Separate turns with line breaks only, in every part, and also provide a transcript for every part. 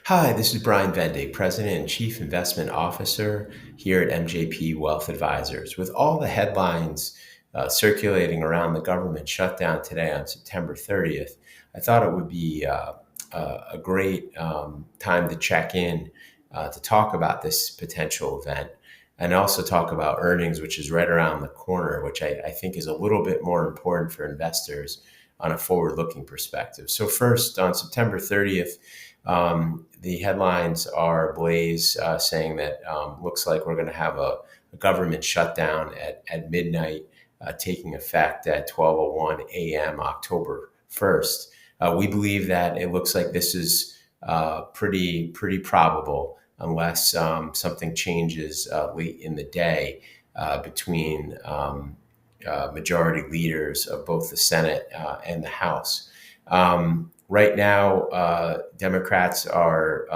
Hi, this is Brian Vendig, President and Chief Investment Officer here at MJP Wealth Advisors. With all the headlines circulating around the government shutdown today on September 30th, I thought it would be a great time to check in to talk about this potential event and also talk about earnings, which is right around the corner, which I think is a little bit more important for investors on a forward-looking perspective. So first, on September 30th, the headlines are ablaze, saying that looks like we're going to have a government shutdown at midnight, taking effect at 12:01 a.m. October 1st. We believe that it looks like this is pretty probable unless something changes late in the day between majority leaders of both the Senate and the House. Right now, Democrats are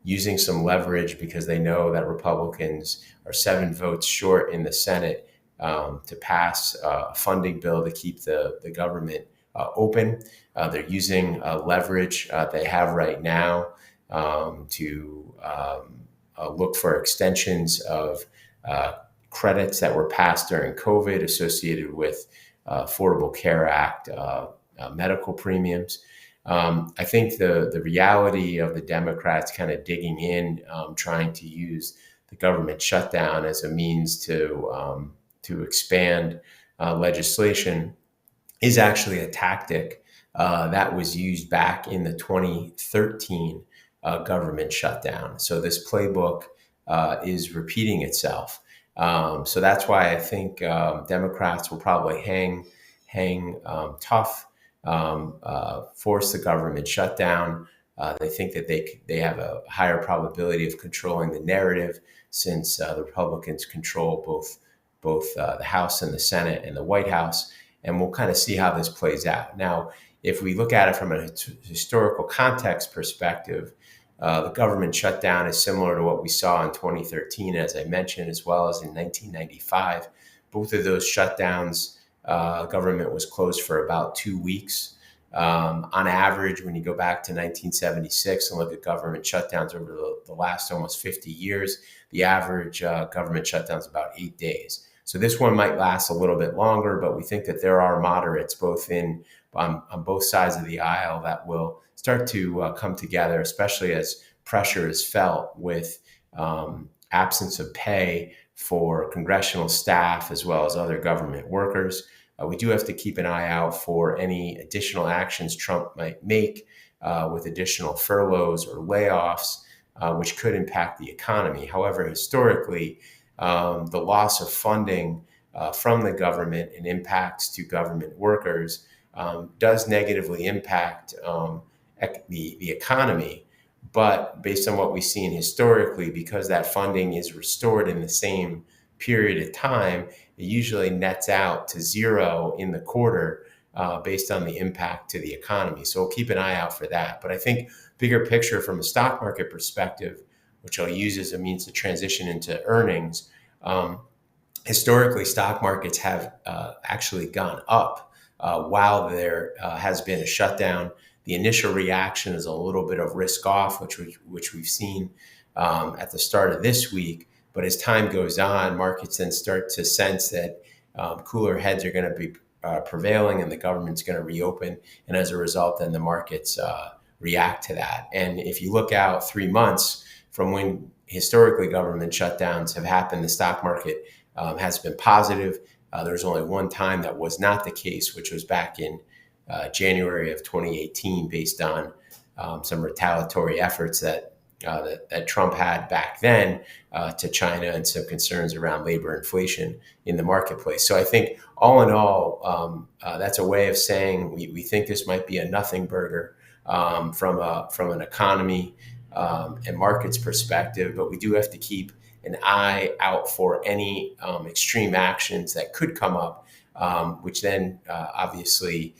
using some leverage because they know that Republicans are 7 votes short in the Senate to pass a funding bill to keep the government open. They're using leverage they have right now to look for extensions of credits that were passed during COVID associated with Affordable Care Act medical premiums. I think the reality of the Democrats kind of digging in, trying to use the government shutdown as a means to expand legislation is actually a tactic that was used back in the 2013 government shutdown. So this playbook is repeating itself. So that's why I think Democrats will probably hang tough. Force the government shutdown. They think that they have a higher probability of controlling the narrative since the Republicans control both the House and the Senate and the White House. And we'll kind of see how this plays out. Now, if we look at it from a historical context perspective, the government shutdown is similar to what we saw in 2013, as I mentioned, as well as in 1995. Both of those shutdowns, government was closed for about 2 weeks. On average, when you go back to 1976 and look at government shutdowns over the last almost 50 years, the average government shutdown is about 8 days. So this one might last a little bit longer, but we think that there are moderates on both sides of the aisle that will start to come together, especially as pressure is felt with absence of pay for congressional staff as well as other government workers. We do have to keep an eye out for any additional actions Trump might make with additional furloughs or layoffs, which could impact the economy. However, historically, the loss of funding from the government and impacts to government workers does negatively impact the economy. But based on what we've seen historically, because that funding is restored in the same period of time, it usually nets out to zero in the quarter based on the impact to the economy. So we'll keep an eye out for that. But I think bigger picture from a stock market perspective, which I'll use as a means to transition into earnings, historically stock markets have actually gone up while there has been a shutdown. The initial reaction is a little bit of risk off, which we've seen at the start of this week. But as time goes on, markets then start to sense that cooler heads are going to be prevailing and the government's going to reopen. And as a result, then the markets react to that. And if you look out 3 months from when historically government shutdowns have happened, the stock market has been positive. There's only one time that was not the case, which was back in January of 2018, based on some retaliatory efforts that Trump had back then to China and some concerns around labor inflation in the marketplace. So I think all in all, that's a way of saying we think this might be a nothing burger from an economy and markets perspective, but we do have to keep an eye out for any extreme actions that could come up, which then obviously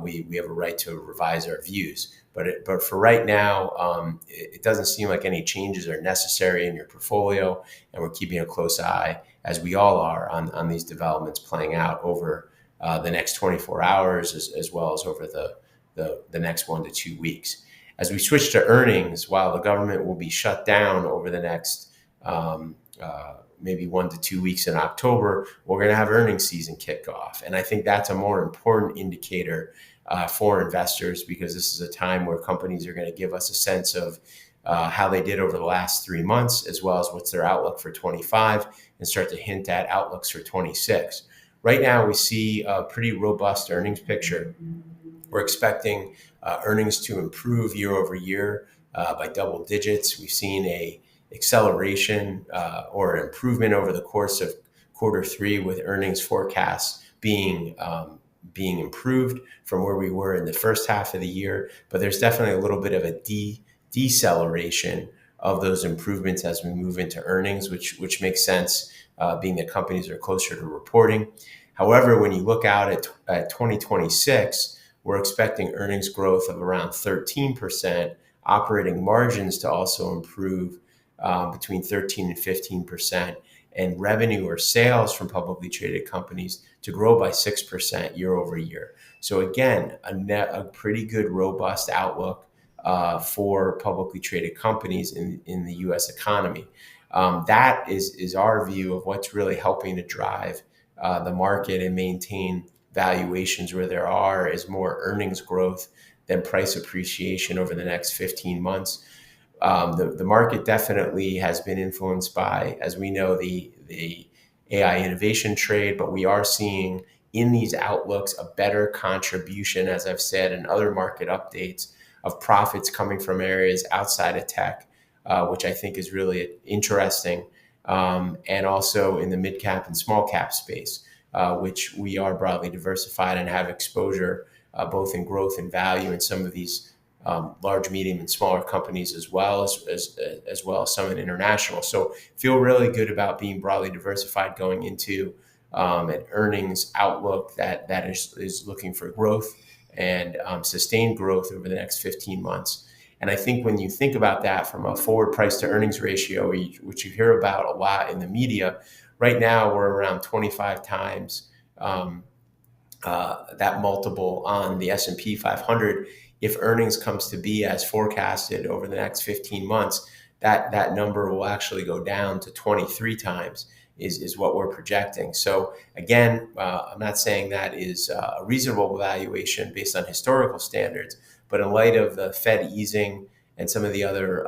we have a right to revise our views. But for right now, it doesn't seem like any changes are necessary in your portfolio, and we're keeping a close eye, as we all are, on these developments playing out over the next 24 hours, as well as over the next 1 to 2 weeks. As we switch to earnings, while the government will be shut down over the next maybe 1 to 2 weeks in October, we're going to have earnings season kick off. And I think that's a more important indicator for investors, because this is a time where companies are going to give us a sense of how they did over the last 3 months, as well as what's their outlook for 25, and start to hint at outlooks for 26. Right now, we see a pretty robust earnings picture. We're expecting earnings to improve year over year by double digits. We've seen a acceleration or improvement over the course of Q3, with earnings forecasts being improved from where we were in the first half of the year. But there's definitely a little bit of a deceleration of those improvements as we move into earnings, which makes sense, being that companies are closer to reporting. However, when you look out at 2026, we're expecting earnings growth of around 13%, operating margins to also improve between 13 and 15%, and revenue or sales from publicly traded companies to grow by 6% year over year. So again, a pretty good, robust outlook for publicly traded companies in the U.S. economy. That is our view of what's really helping to drive the market and maintain valuations where there is more earnings growth than price appreciation over the next 15 months. The market definitely has been influenced by, as we know, the AI innovation trade, but we are seeing in these outlooks a better contribution, as I've said in other market updates, of profits coming from areas outside of tech, which I think is really interesting, and also in the mid cap and small cap space, which we are broadly diversified and have exposure both in growth and value in some of these large, medium, and smaller companies, as well as some in international. So feel really good about being broadly diversified going into an earnings outlook that is looking for growth and sustained growth over the next 15 months. And I think when you think about that from a forward price to earnings ratio, which you hear about a lot in the media, right now we're around 25 times that multiple on the S&P 500. If earnings comes to be as forecasted over the next 15 months, that number will actually go down to 23 times is what we're projecting. So again, I'm not saying that is a reasonable valuation based on historical standards, but in light of the Fed easing and some of the other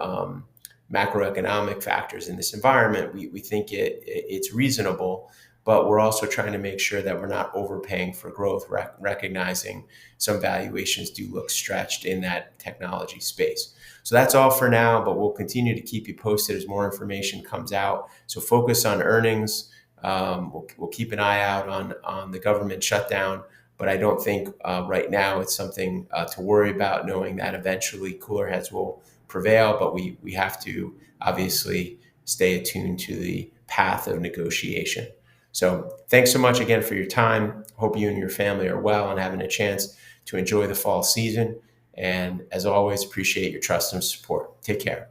macroeconomic factors in this environment, we think it's reasonable. But we're also trying to make sure that we're not overpaying for growth, recognizing some valuations do look stretched in that technology space. So that's all for now, but we'll continue to keep you posted as more information comes out. So focus on earnings. We'll keep an eye out on the government shutdown, but I don't think right now it's something to worry about, knowing that eventually cooler heads will prevail, but we have to obviously stay attuned to the path of negotiation. So thanks so much again for your time. Hope you and your family are well and having a chance to enjoy the fall season. And as always, appreciate your trust and support. Take care.